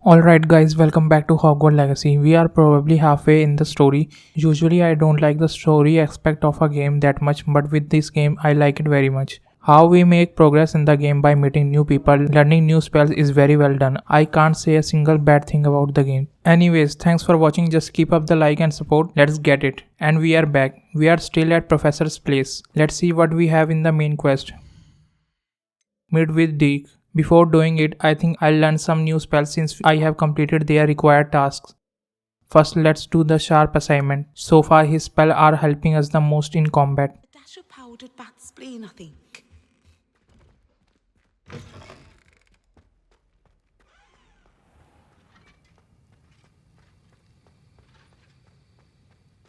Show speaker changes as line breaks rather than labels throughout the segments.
Alright guys, welcome back to Hogwarts Legacy. We are probably halfway in the story. Usually I don't like the story aspect of a game that much, but with this game I like it very much. How we make progress in the game by meeting new people, learning new spells is very well done. I can't say a single bad thing about the game. Anyways, thanks for watching, just keep up the like and support, let's get it. And we are back. We are still at Professor's place. Let's see what we have in the main quest. Meet with Deek. Before doing it, I think I'll learn some new spells since I have completed their required tasks. First, let's do the sharp assignment. So far, his spells are helping us the most in combat.
A dash of powdered bat spleen, I think.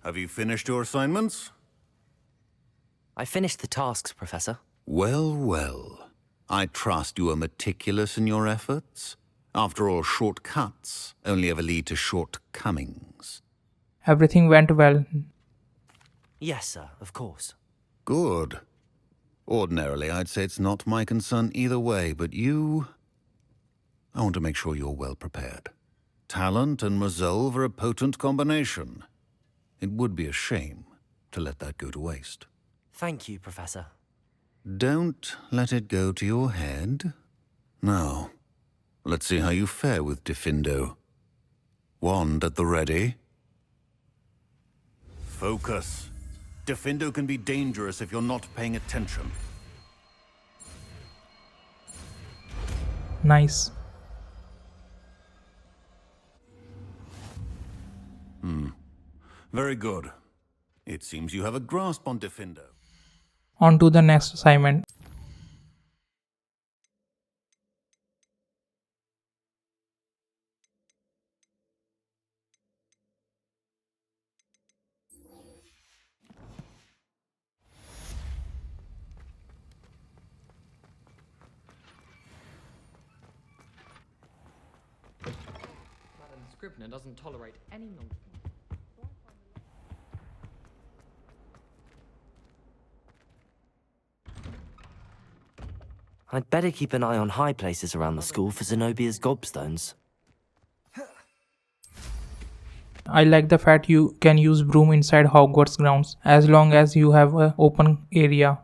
Have you finished your assignments?
I finished the tasks, Professor.
Well, well. I trust you are meticulous in your efforts. After all, shortcuts only ever lead to shortcomings.
Everything went well.
Yes, sir, of course.
Good. Ordinarily, I'd say it's not my concern either way, but I want to make sure you're well prepared. Talent and resolve are a potent combination. It would be a shame to let that go to waste.
Thank you, Professor.
Don't let it go to your head. Now, let's see how you fare with Diffindo. Wand at the ready. Focus. Diffindo can be dangerous if you're not paying attention.
Nice.
Very good. It seems you have a grasp on Diffindo.
On to the next assignment.
Madam Scrivener doesn't tolerate any nonsense.
I'd better keep an eye on high places around the school for Zenobia's gobstones.
I like the fact you can use broom inside Hogwarts grounds as long as you have an open area.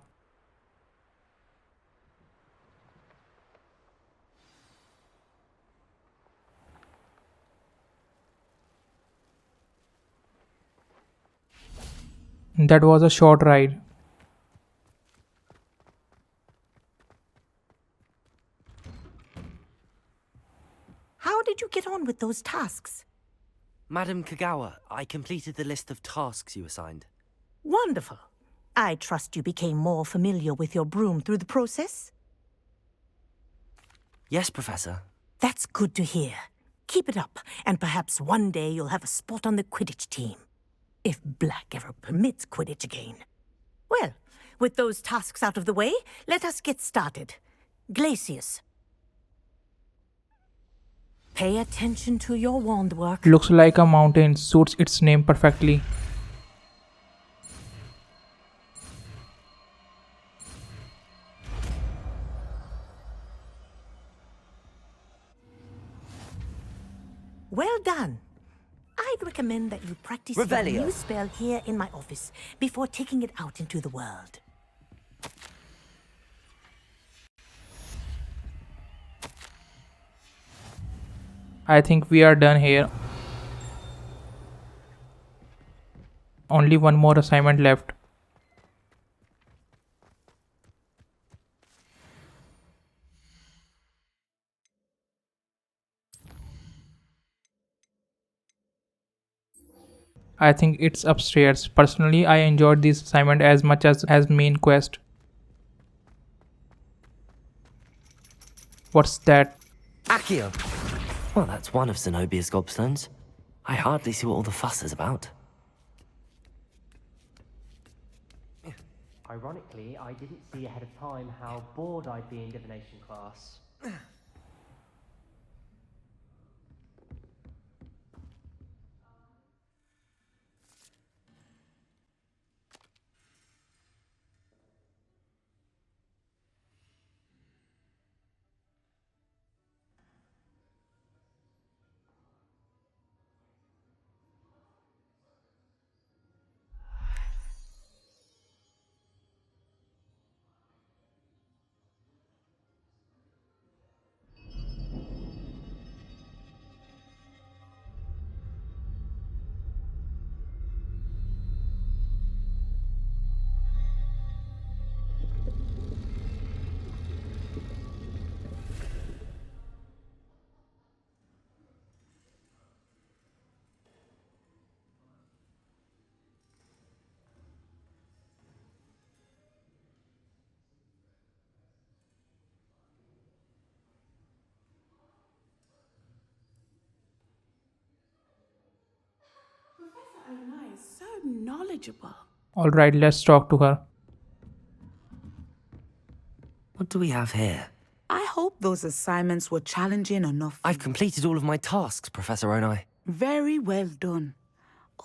That was a short ride.
How did you get on with those tasks?
Madam Kagawa, I completed the list of tasks you assigned.
Wonderful. I trust you became more familiar with your broom through the process?
Yes, Professor.
That's good to hear. Keep it up, and perhaps one day you'll have a spot on the Quidditch team. If Black ever permits Quidditch again. Well, with those tasks out of the way, let us get started. Glacius. Pay attention to your wand work.
Looks like a mountain, suits its name perfectly.
Well done. I'd recommend that you practice
Revelio.
your new spell here in my office before taking it out into the world.
I think we are done here. Only one more assignment left. I think it's upstairs. Personally, I enjoyed this assignment as much as main quest. What's that?
Accio! Well, that's one of Zenobia's gobstones. I hardly see what all the fuss is about.
Ironically, I didn't see ahead of time how bored I'd be in divination class.
nice, so knowledgeable.
Alright, let's talk to her.
What do we have here?
I hope those assignments were challenging enough.
I've completed all of my tasks, Professor Onai.
Very well done.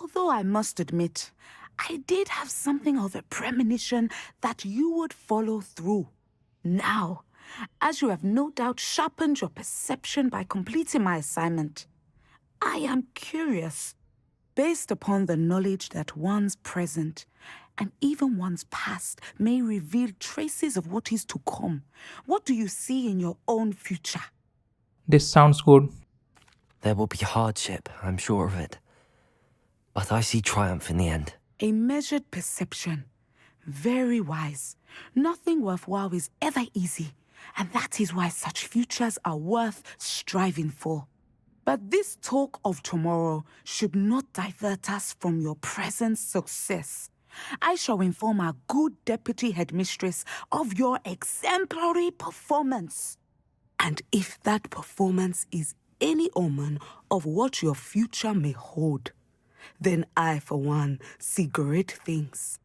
Although I must admit, I did have something of a premonition that you would follow through. Now, as you have no doubt sharpened your perception by completing my assignment, I am curious. Based upon the knowledge that one's present and even one's past may reveal traces of what is to come, what do you see in your own future?
This sounds good.
There will be hardship, I'm sure of it. But I see triumph in the end.
A measured perception. Very wise. Nothing worthwhile is ever easy, and that is why such futures are worth striving for. But this talk of tomorrow should not divert us from your present success. I shall inform our good deputy headmistress of your exemplary performance. And if that performance is any omen of what your future may hold, then I, for one, see great things.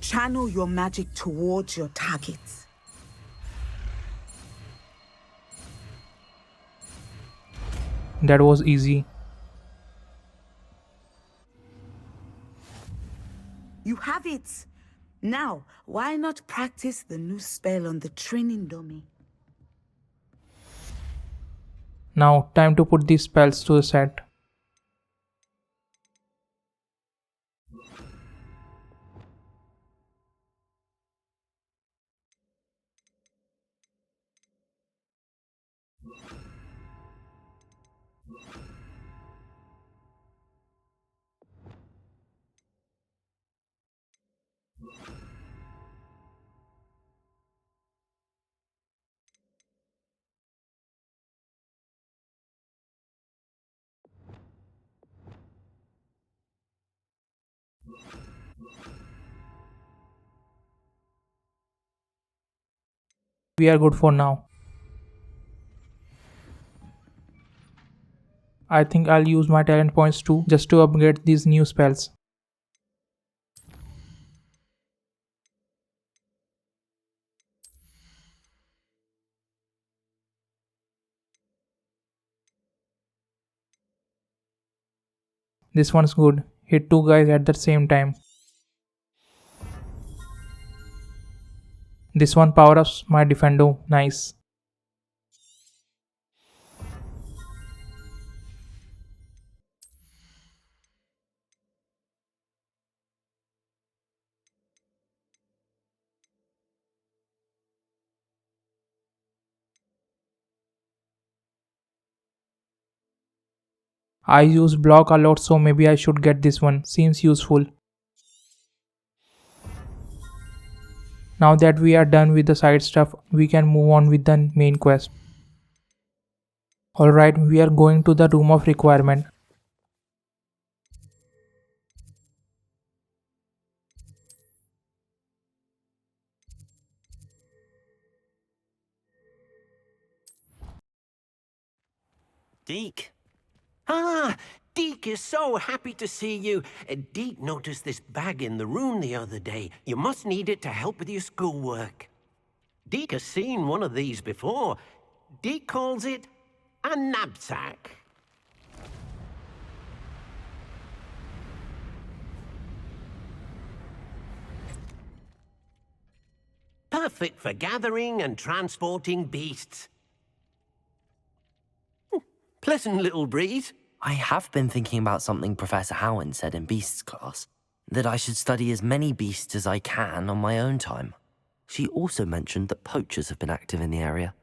Channel your magic towards your targets.
That was easy.
You have it! Now, why not practice the new spell on the training dummy?
Now, time to put these spells to the set. We are good for now. I think I'll use my talent points too, just to upgrade these new spells. This one's good. Hit two guys at the same time. This one power ups my defendo. Nice. I use block a lot, so maybe I should get this one. Seems useful. Now that we are done with the side stuff, we can move on with the main quest. Alright, we are going to the room of requirement.
Deke. Ah, Deke is so happy to see you. Deke noticed this bag in the room the other day. You must need it to help with your schoolwork. Deke has seen one of these before. Deke calls it a Nab-Sack. Perfect for gathering and transporting beasts. Pleasant little breeze.
I have been thinking about something Professor Howard said in Beasts class, that I should study as many beasts as I can on my own time. She also mentioned that poachers have been active in the area.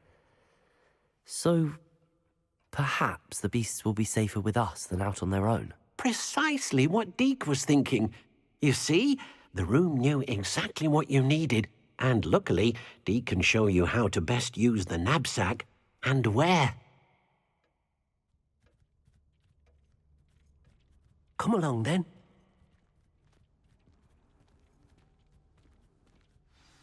So, perhaps the beasts will be safer with us than out on their own.
Precisely what Deke was thinking. You see, the room knew exactly what you needed, and luckily, Deke can show you how to best use the Nab-Sack and where. Come along, then.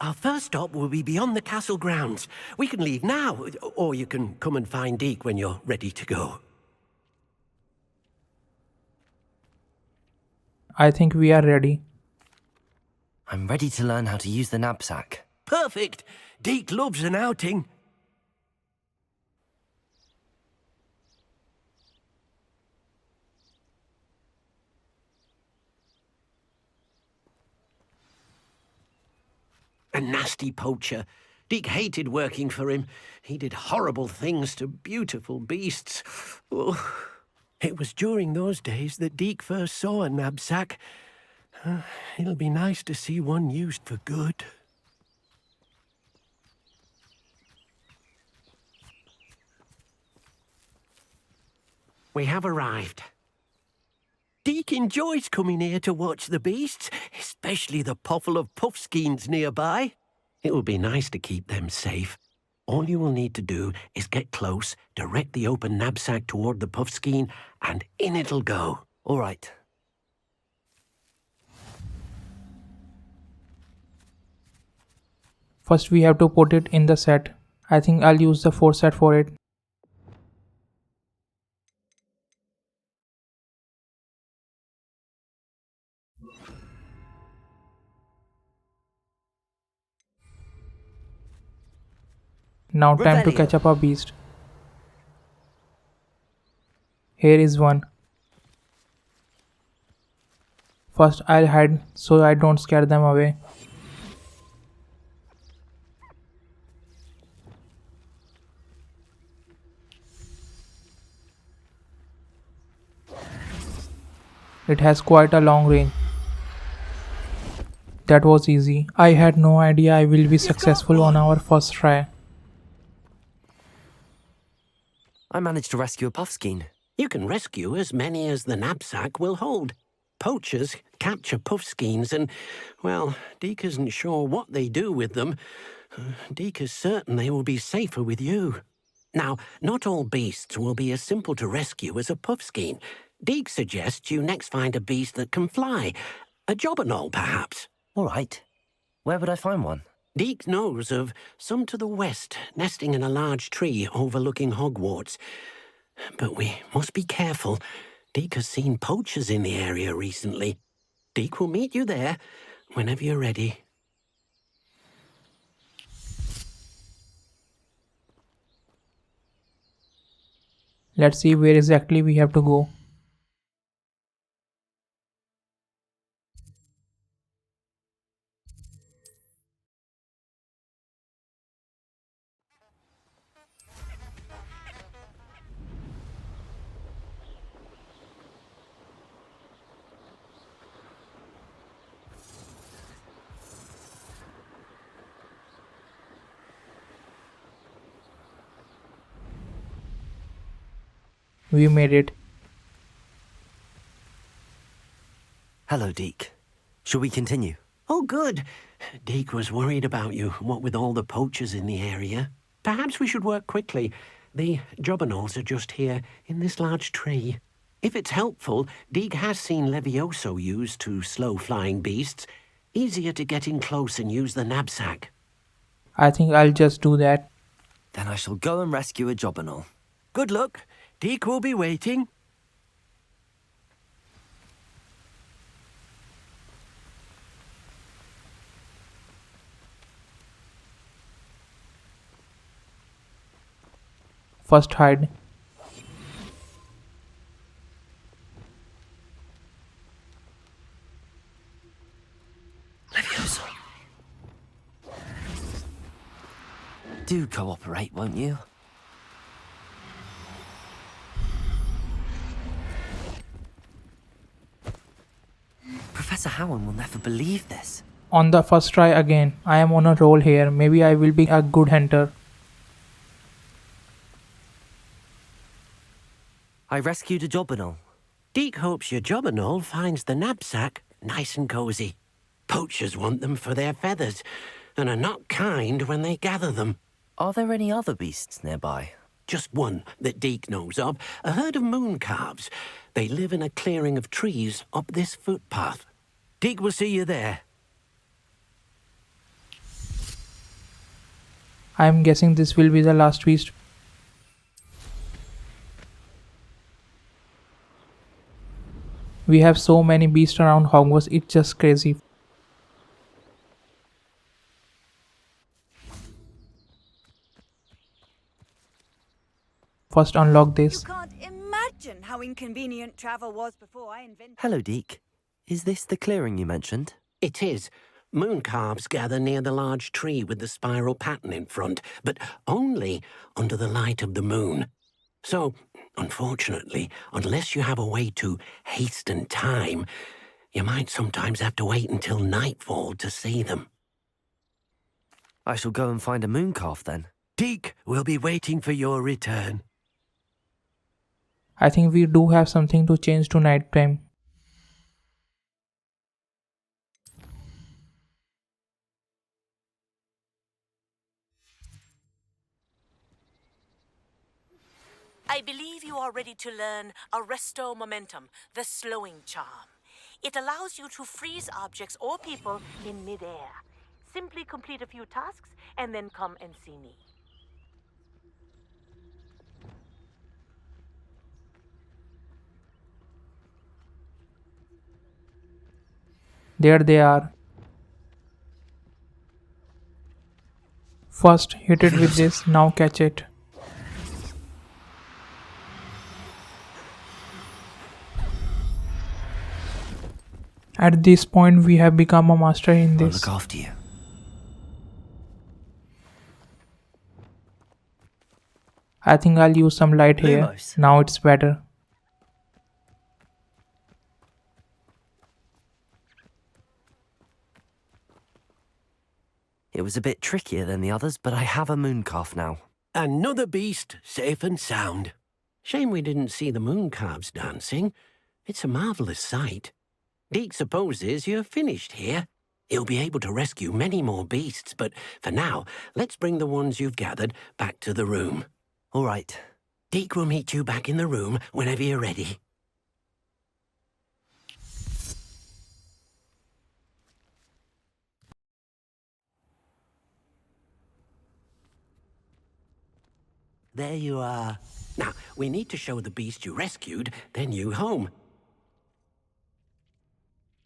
Our first stop will be beyond the castle grounds. We can leave now, or you can come and find Deke when you're ready to go.
I think we are ready.
I'm ready to learn how to use the Nab-Sack.
Perfect! Deke loves an outing. A nasty poacher. Deke hated working for him. He did horrible things to beautiful beasts. Oh, it was during those days that Deke first saw a Nab-Sack. It'll be nice to see one used for good. We have arrived. Deke enjoys coming here to watch the beasts, especially the potful of puffskeins nearby. It will be nice to keep them safe. All you will need to do is get close, direct the open Nab-Sack toward the puffskein, and in it'll go.
All right.
First we have to put it in the set. I think I'll use the 4 set for it. Now time to
Revelio.
catch up a beast. Here is one. First I'll hide so I don't scare them away. It has quite a long range. That was easy. I had no idea I will be successful on our first try.
I managed to rescue a puffskein.
You can rescue as many as the Nab-Sack will hold. Poachers capture puffskeins and, well, Deke isn't sure what they do with them. Deke is certain they will be safer with you. Now, not all beasts will be as simple to rescue as a puffskein. Deke suggests you next find a beast that can fly. A jobberknoll, perhaps.
All right. Where would I find one?
Deke knows of some to the west, nesting in a large tree overlooking Hogwarts. But we must be careful. Deke has seen poachers in the area recently. Deke will meet you there whenever you're ready.
Let's see where exactly we have to go. We made it.
Hello, Deke. Shall we continue?
Oh, good. Deke was worried about you, what with all the poachers in the area. Perhaps we should work quickly. The jobberknolls are just here, in this large tree. If it's helpful, Deke has seen Levioso used to slow flying beasts. Easier to get in close and use the Nab-Sack.
I think I'll just do that.
Then I shall go and rescue a jobberknoll.
Good luck. Deke will be waiting.
First hide.
Levioso. Do cooperate, won't you? Professor Howard will never believe this.
On the first try again. I am on a roll here. Maybe I will be a good hunter.
I rescued a jobberknoll.
Deke hopes your jobberknoll finds the Nab-Sack nice and cozy. Poachers want them for their feathers and are not kind when they gather them.
Are there any other beasts nearby?
Just one that Deke knows of, a herd of moon calves. They live in a clearing of trees up this footpath. Deke will see you there.
I am guessing this will be the last beast. We have so many beasts around Hogwarts, it's just crazy. First unlock
You
this.
can't imagine how inconvenient travel was before I invented.
Hello, Deke. Is this the clearing you mentioned?
It is. Moon calves gather near the large tree with the spiral pattern in front, but only under the light of the moon. So, unfortunately, unless you have a way to hasten time, you might sometimes have to wait until nightfall to see them.
I shall go and find a moon calf then.
Deke will be waiting for your return.
I think we do have something to change to nighttime.
I believe you are ready to learn Arresto Momentum, the slowing charm. It allows you to freeze objects or people in midair. Simply complete a few tasks and then come and see me.
There they are. First hit it with this, now catch it. At this point we have become a master in
I'll
this.
look after you.
I think I'll use some light here.
Lumos.
Now it's better.
It was a bit trickier than the others, but I have a moon calf now.
Another beast, safe and sound. Shame we didn't see the moon calves dancing. It's a marvellous sight. Deke supposes you're finished here. He'll be able to rescue many more beasts, but for now, let's bring the ones you've gathered back to the room.
All right.
Deke will meet you back in the room whenever you're ready. There you are. Now, we need to show the beast you rescued their new home.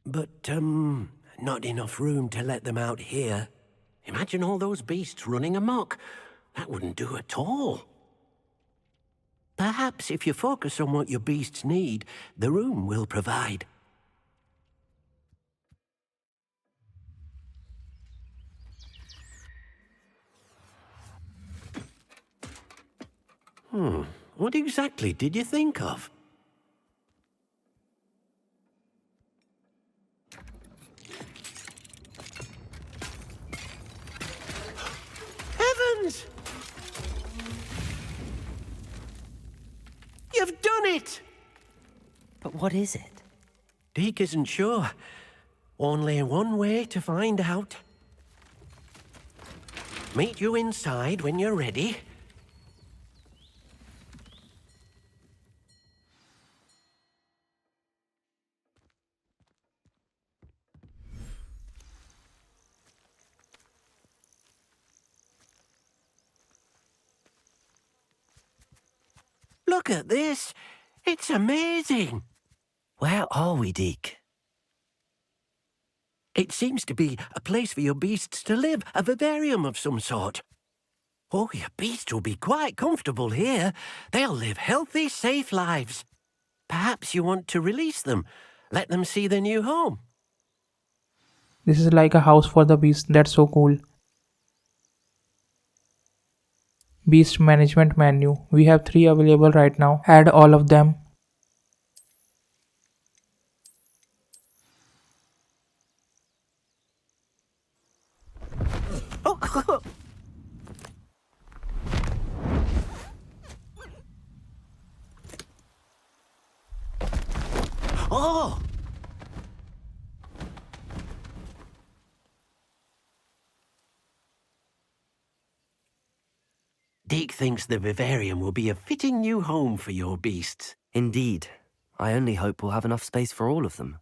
But, not enough room to let them out here. Imagine all those beasts running amok. That wouldn't do at all. Perhaps if you focus on what your beasts need, the room will provide. What exactly did you think of? Heavens! You've done it!
But what is it?
Deke isn't sure. Only one way to find out. Meet you inside when you're ready. Look at this. It's amazing.
Where are we, Deke?
It seems to be a place for your beasts to live, a vivarium of some sort. Oh, your beasts will be quite comfortable here. They'll live healthy, safe lives. Perhaps you want to release them, let them see their new home.
This is like a house for the beast. That's so cool. Beast management menu. We have 3 available right now. Add all of them.
Oh! Deke thinks the vivarium will be a fitting new home for your beasts.
Indeed. I only hope we'll have enough space for all of them.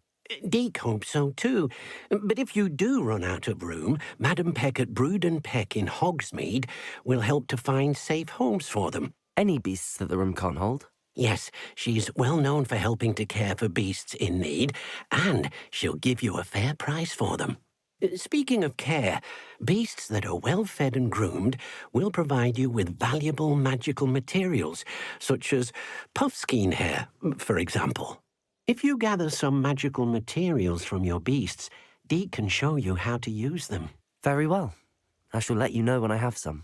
Deke hopes so too. But if you do run out of room, Madam Peck at Brood and Peck in Hogsmeade will help to find safe homes for them.
Any beasts that the room can't hold?
Yes, she's well known for helping to care for beasts in need, and she'll give you a fair price for them. Speaking of care, beasts that are well fed and groomed will provide you with valuable magical materials, such as puffskein hair, for example. If you gather some magical materials from your beasts, Deke can show you how to use them.
Very well. I shall let you know when I have some.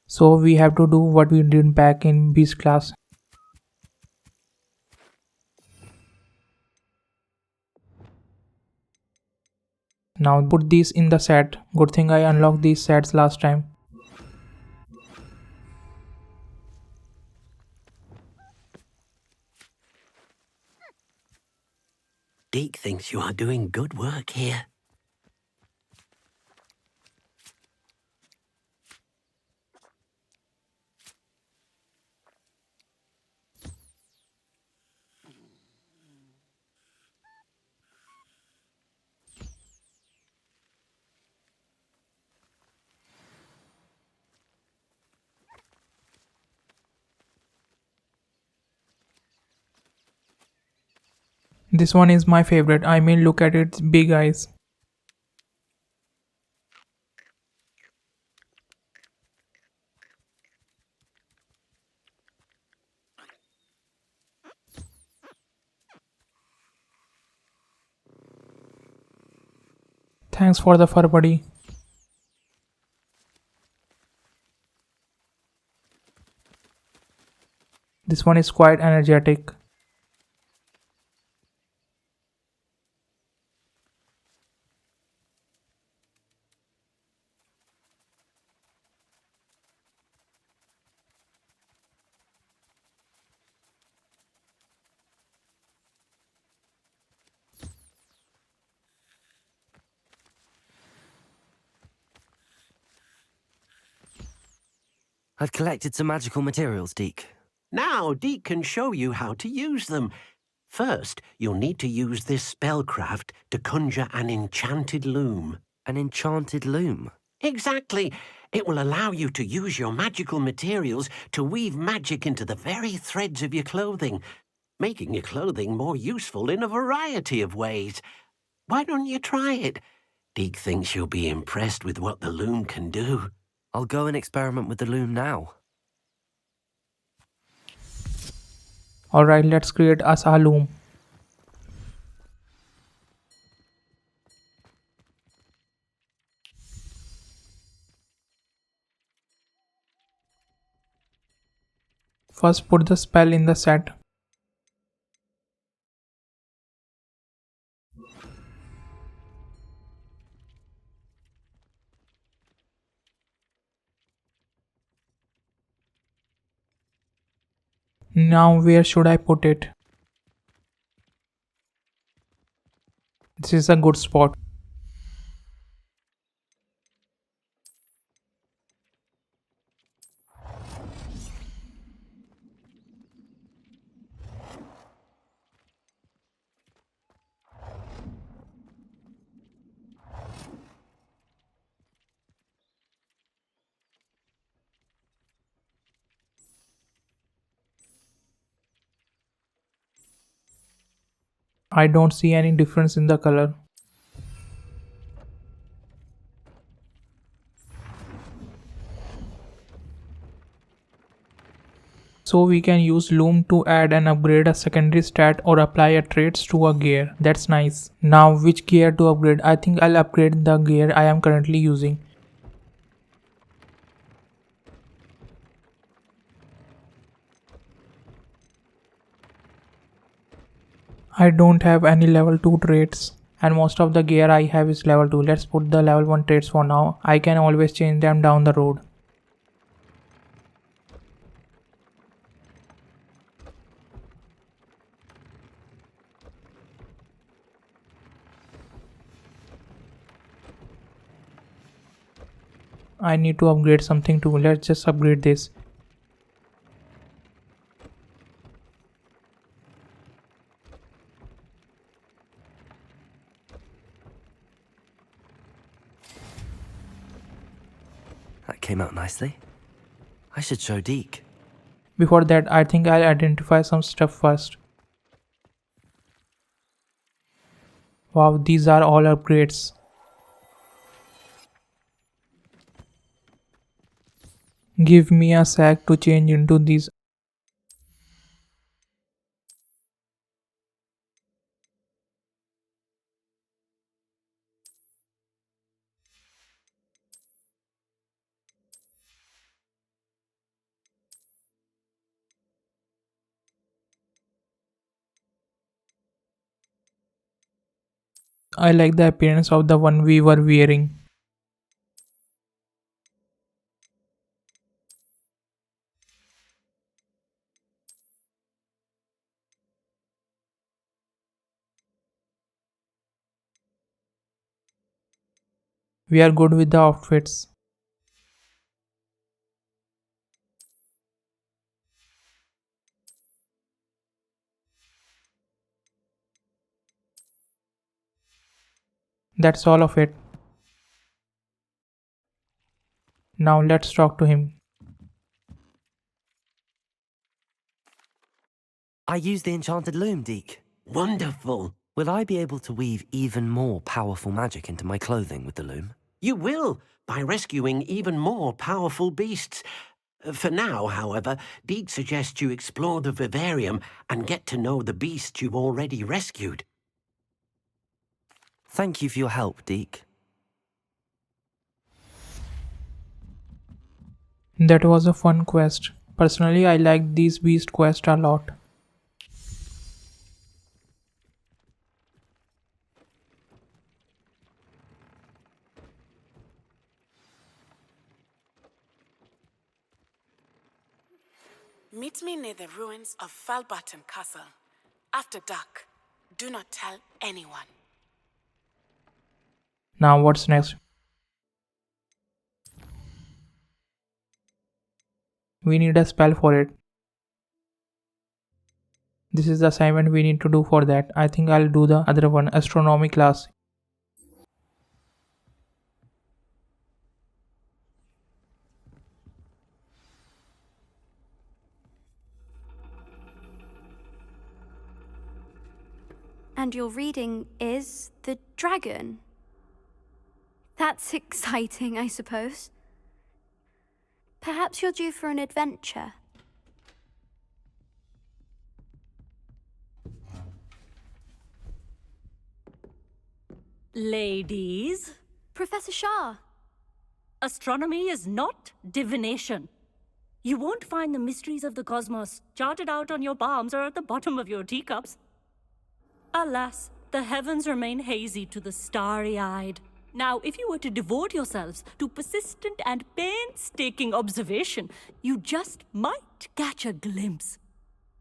So we have to do what we did back in Beast class. Now put these in the set. Good thing I unlocked these sets last time.
Deke thinks you are doing good work here.
This one is my favorite. I mean, look at its big eyes. Thanks for the fur, buddy. This one is quite energetic.
I've collected some magical materials, Deke.
Now, Deke can show you how to use them. First, you'll need to use this spellcraft to conjure an enchanted loom.
An enchanted loom.
Exactly. It will allow you to use your magical materials to weave magic into the very threads of your clothing, making your clothing more useful in a variety of ways. Why don't you try it? Deke thinks you'll be impressed with what the loom can do.
I'll go and experiment with the loom now.
Alright, let's create us a loom. First put the spell in the set. Now where should I put it? This is a good spot. I don't see any difference in the color. So we can use loom to add and upgrade a secondary stat or apply a traits to a gear. That's nice. Now which gear to upgrade? I think I'll upgrade the gear I am currently using. I don't have any level 2 traits and most of the gear I have is level 2. Let's put the level 1 traits for now. I can always change them down the road. I need to upgrade something too. Let's just upgrade this.
That came out nicely. I should show Deke.
Before that, I think I'll identify some stuff first. Wow, these are all upgrades. Give me a sack to change into these. I like the appearance of the one we were wearing. We are good with the outfits. That's all of it. Now let's talk to him.
I use the enchanted loom, Deke.
Wonderful.
Will I be able to weave even more powerful magic into my clothing with the loom?
You will, by rescuing even more powerful beasts. For now, however, Deke suggests you explore the vivarium and get to know the beasts you've already rescued.
Thank you for your help, Deke.
That was a fun quest. Personally, I like these beast quests a lot.
Meet me near the ruins of Falbaton Castle. After dark. Do not tell anyone.
Now what's next? We need a spell for it. This is the assignment we need to do for that. I think I'll do the other one, astronomy class.
And your reading is the dragon. That's exciting, I suppose. Perhaps you're due for an adventure.
Ladies,
Professor Shah.
astronomy is not divination. You won't find the mysteries of the cosmos charted out on your palms or at the bottom of your teacups. Alas, the heavens remain hazy to the starry-eyed. Now, if you were to devote yourselves to persistent and painstaking observation, you just might catch a glimpse.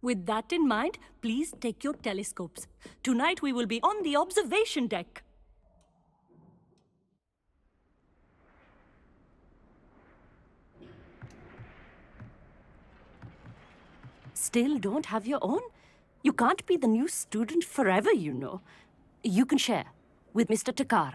With that in mind, please take your telescopes. Tonight we will be on the observation deck. Still don't have your own? You can't be the new student forever, you know. You can share with Mr. Takar.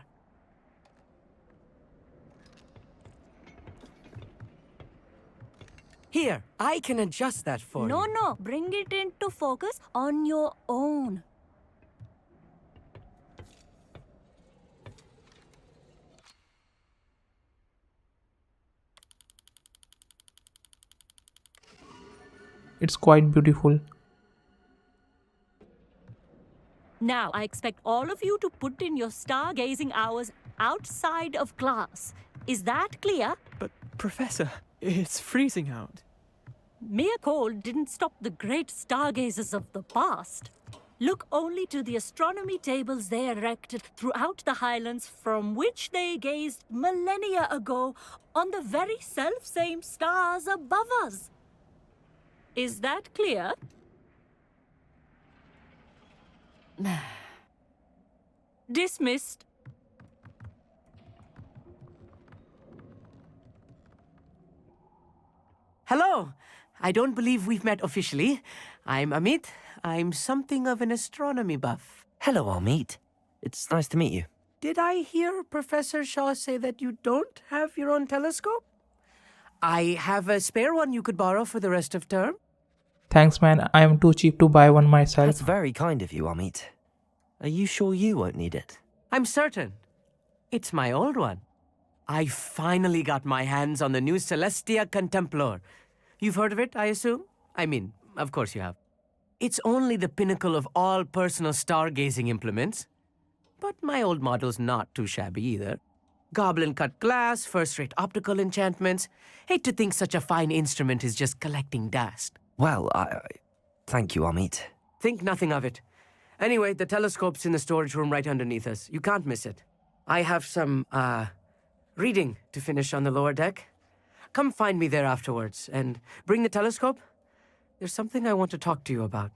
Here, I can adjust that for you.
No, bring it into focus on your own.
It's quite beautiful.
Now, I expect all of you to put in your stargazing hours outside of class. Is that clear?
But, Professor, it's freezing out.
Mere cold didn't stop the great stargazers of the past. Look only to the astronomy tables they erected throughout the Highlands from which they gazed millennia ago on the very self-same stars above us. Is that clear? Dismissed.
Hello! I don't believe we've met officially. I'm Amit. I'm something of an astronomy buff.
Hello, Amit. It's nice to meet you.
Did I hear Professor Shaw say that you don't have your own telescope? I have a spare one you could borrow for the rest of term.
Thanks, man. I am too cheap to buy one myself.
That's very kind of you, Amit. Are you sure you won't need it?
I'm certain. It's my old one. I finally got my hands on the new Celestia Contemplar. You've heard of it, I assume? I mean, of course you have. It's only the pinnacle of all personal stargazing implements. But my old model's not too shabby either. Goblin-cut glass, first-rate optical enchantments. Hate to think such a fine instrument is just collecting dust.
Well, thank you, Amit.
Think nothing of it. Anyway, the telescope's in the storage room right underneath us. You can't miss it. I have some, reading to finish on the lower deck. Come find me there afterwards, and bring the telescope. There's something I want to talk to you about.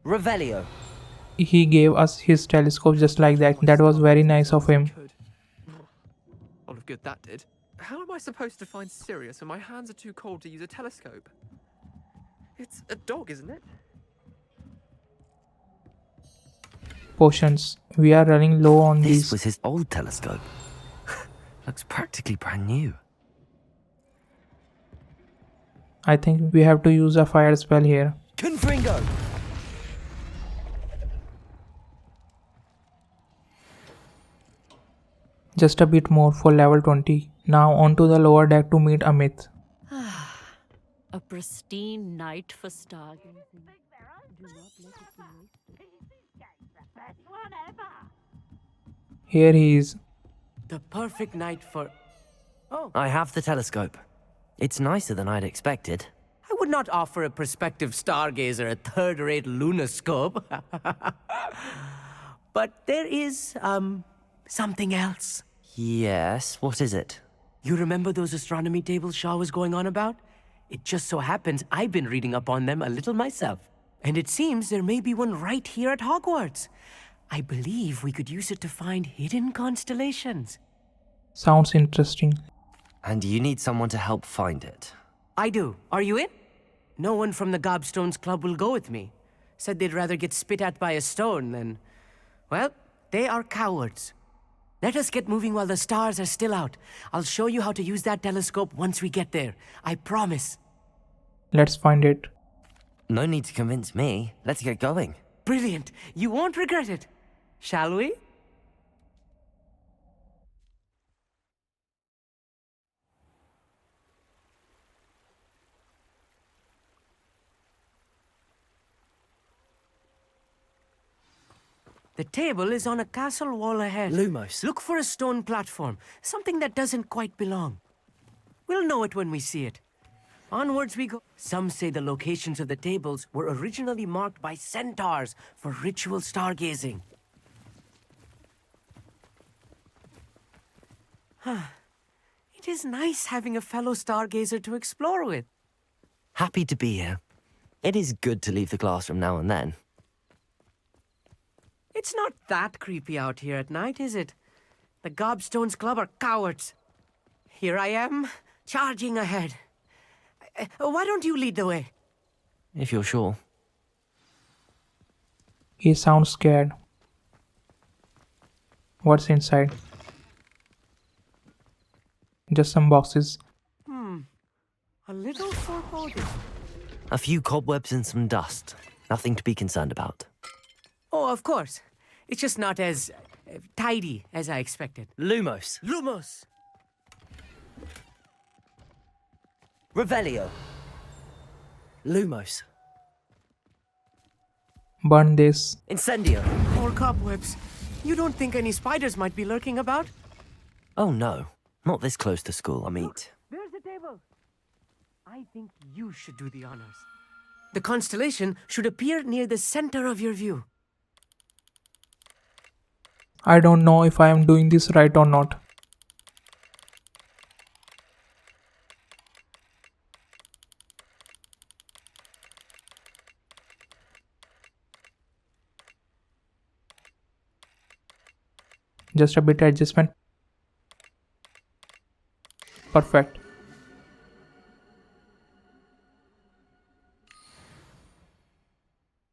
Revelio.
He gave us his telescope just like that. That was very nice of him.
All of good that did. How am I supposed to find Sirius when my hands are too cold to use a telescope? It's a dog, isn't it?
Potions. We are running low on
This
these.
was his old telescope. Looks practically brand new.
I think we have to use a fire spell here.
Confringo!
Just a bit more for level 20. Now onto the lower deck to meet Amit.
A pristine night for stargazing. Do not let it be wasted.
Here he is.
The perfect night for... Oh,
I have the telescope. It's nicer than I'd expected.
I would not offer a prospective stargazer a third-rate lunoscope. But there is, something else.
Yes, what is it?
You remember those astronomy tables Shaw was going on about? It just so happens I've been reading up on them a little myself. And it seems there may be one right here at Hogwarts. I believe we could use it to find hidden constellations.
Sounds interesting.
And you need someone to help find it.
I do. Are you in? No one from the Gobstones Club will go with me. Said they'd rather get spit at by a stone than... Well, they are cowards. Let us get moving while the stars are still out. I'll show you how to use that telescope once we get there. I promise.
Let's find it.
No need to convince me. Let's get going.
Brilliant. You won't regret it. Shall we? The table is on a castle wall ahead.
Lumos.
Look for a stone platform, something that doesn't quite belong. We'll know it when we see it. Onwards we go. Some say the locations of the tables were originally marked by centaurs for ritual stargazing. It is nice having a fellow stargazer to explore with.
Happy to be here. It is good to leave the classroom now and then.
It's not that creepy out here at night, is it? The Gobstones Club are cowards. Here I am, charging ahead. Why don't you lead the way?
If you're sure.
He sounds scared. What's inside? Just some boxes.
A little foreboding.
A few cobwebs and some dust. Nothing to be concerned about.
Oh, of course. It's just not as tidy as I expected.
Lumos.
Lumos!
Revelio. Lumos.
Burn this.
Incendio.
More cobwebs. You don't think any spiders might be lurking about?
Oh no. Not this close to school, Amit.
There's the table. I think you should do the honors. The constellation should appear near the center of your view.
I don't know if I am doing this right or not. Just a bit adjustment. Perfect.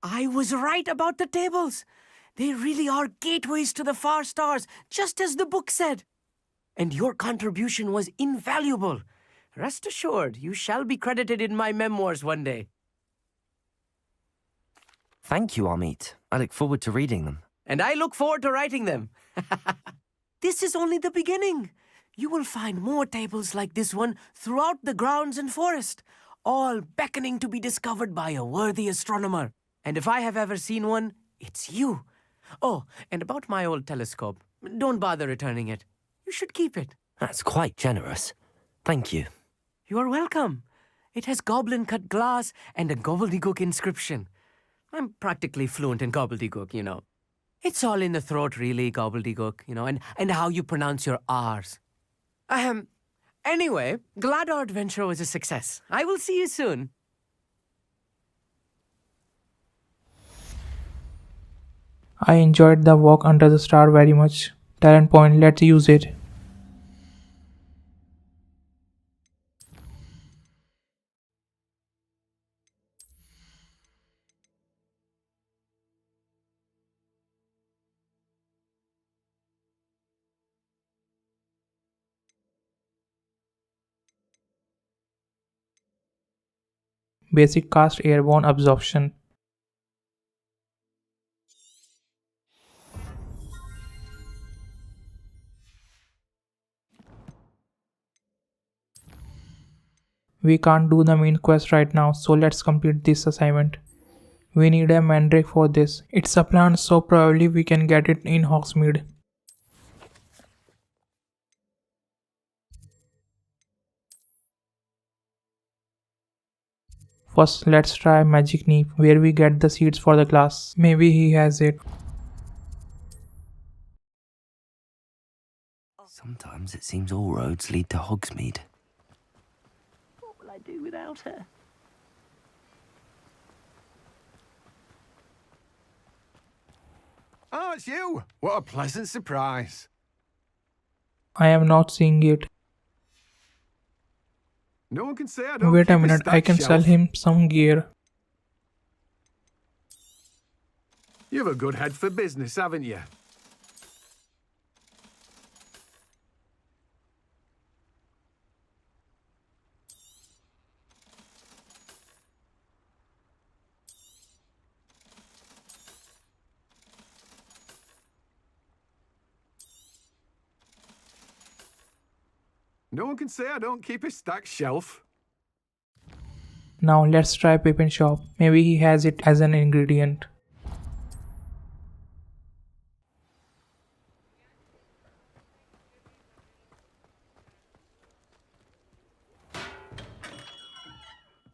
I was right about the tables. They really are gateways to the far stars, just as the book said. and your contribution was invaluable. Rest assured, you shall be credited in my memoirs one day.
Thank you, Amit. I look forward to reading them.
And I look forward to writing them. This is only the beginning. You will find more tables like this one throughout the grounds and forest, all beckoning to be discovered by a worthy astronomer. And if I have ever seen one, it's you. Oh, and about my old telescope, don't bother returning it. You should keep it.
That's quite generous. Thank you.
You are welcome. It has goblin-cut glass and a gobbledygook inscription. I'm practically fluent in gobbledygook, you know. It's all in the throat, really, gobbledygook, you know, and how you pronounce your R's. Anyway, glad our adventure was a success. I will see you soon.
I enjoyed the walk under the star very much. Talent point, let's use it. Basic cast airborne absorption. We can't do the main quest right now, so let's complete this assignment. We need a mandrake for this. It's a plant, so probably we can get it in Hogsmeade. First, let's try Magic Neep, where we get the seeds for the class. Maybe he has it.
Sometimes it seems all roads lead to Hogsmeade.
What will I do without her?
Oh, it's you! What a pleasant surprise.
I am not seeing it.
No one can say I don't
Wait a
keep
minute, I
stacked
can
shelf.
sell him some gear.
You've a good head for business, haven't you? No one can say I don't keep a stacked shelf.
Now let's try Pippin shop. Maybe he has it as an ingredient.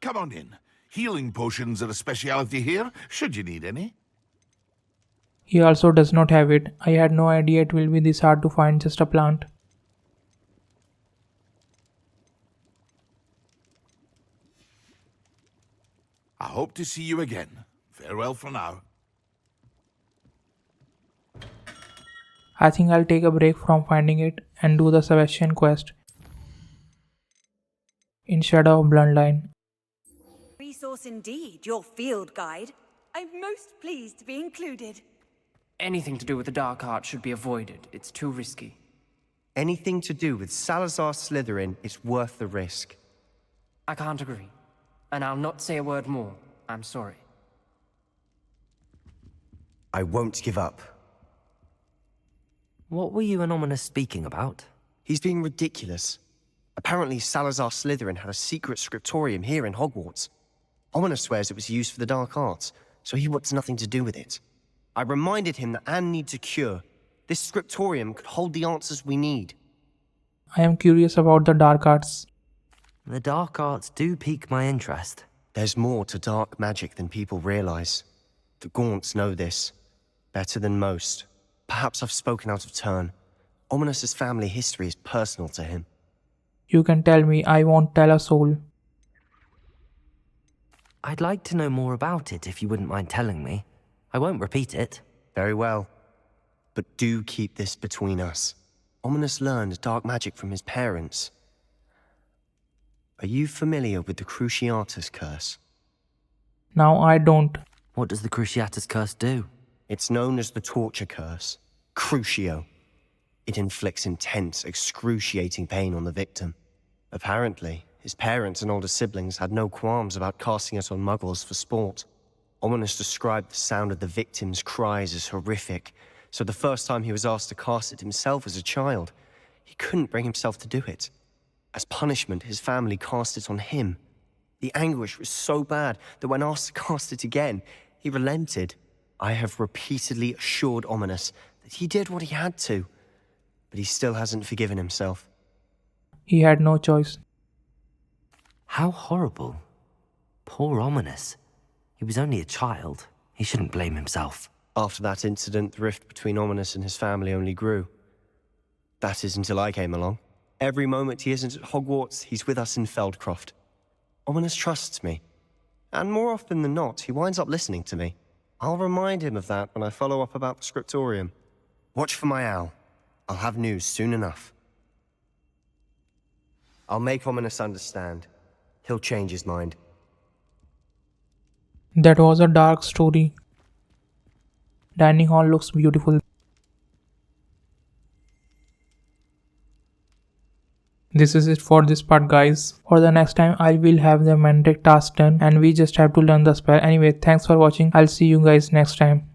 Come on in. Healing potions are a speciality here, should you need any.
He also does not have it. I had no idea it will be this hard to find just a plant.
I hope to see you again. Farewell for now.
I think I'll take a break from finding it and do the Sebastian quest instead of Bloodline.
Resource indeed, your field guide. I'm most pleased to be included.
Anything to do with the dark art should be avoided. It's too risky.
Anything to do with Salazar Slytherin is worth the risk.
I can't agree. And I'll not say a word more. I'm sorry.
I won't give up.
What were you and Ominous speaking about?
He's being ridiculous. Apparently Salazar Slytherin had a secret scriptorium here in Hogwarts. Ominous swears it was used for the dark arts, so he wants nothing to do with it. I reminded him that Anne needs a cure. This scriptorium could hold the answers we need.
I am curious about the dark arts.
The dark arts do pique my interest.
There's more to dark magic than people realize. The Gaunts know this. Better than most. Perhaps I've spoken out of turn. Ominous's family history is personal to him.
You can tell me, I won't tell a soul.
I'd like to know more about it if you wouldn't mind telling me. I won't repeat it.
Very well. But do keep this between us. Ominous learned dark magic from his parents. Are you familiar with the Cruciatus Curse?
Now I don't.
What does the Cruciatus Curse do?
It's known as the Torture Curse. Crucio. It inflicts intense, excruciating pain on the victim. Apparently, his parents and older siblings had no qualms about casting it on muggles for sport. Ominous described the sound of the victim's cries as horrific, so the first time he was asked to cast it himself as a child, he couldn't bring himself to do it. As punishment, his family cast it on him. The anguish was so bad that when asked to cast it again, he relented. I have repeatedly assured Ominous that he did what he had to, but he still hasn't forgiven himself.
He had no choice.
How horrible. Poor Ominous. He was only a child. He shouldn't blame himself.
After that incident, the rift between Ominous and his family only grew. That is until I came along. Every moment he isn't at Hogwarts, he's with us in Feldcroft. Ominous trusts me. And more often than not, he winds up listening to me. I'll remind him of that when I follow up about the scriptorium. Watch for my owl. I'll have news soon enough. I'll make Ominous understand. He'll change his mind.
That was a dark story. Dining hall looks beautiful. This is it for this part, guys. For the next time, I will have the Mandrake task done and we just have to learn the spell. Anyway, thanks for watching. I'll see you guys next time.